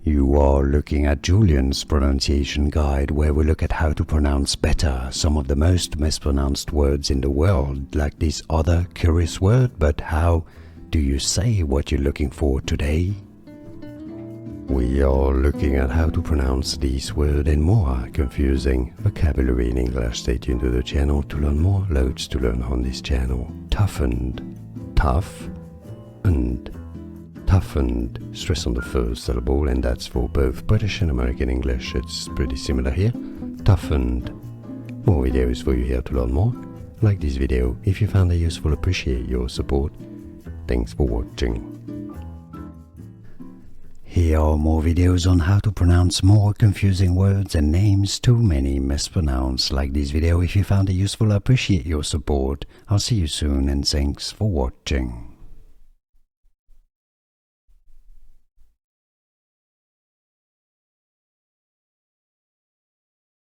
You are looking at Julian's pronunciation guide, where we look at how to pronounce better some of the most mispronounced words in the world, like this other curious word. But how do you say what you're looking for today? We are looking at how to pronounce this word and more confusing vocabulary in English. Stay tuned to the channel to learn more. Loads to learn on this channel. Toughened, tough, and toughened, stress on the first syllable, and that's for both British and American English. It's pretty similar here. Toughened. More videos for you here to learn more. Like this video if you found it useful. Appreciate your support. Thanks for watching. Here are more videos on how to pronounce more confusing words and names too many mispronounced. Like this video if you found it useful. Appreciate your support. I'll see you soon and thanks for watching.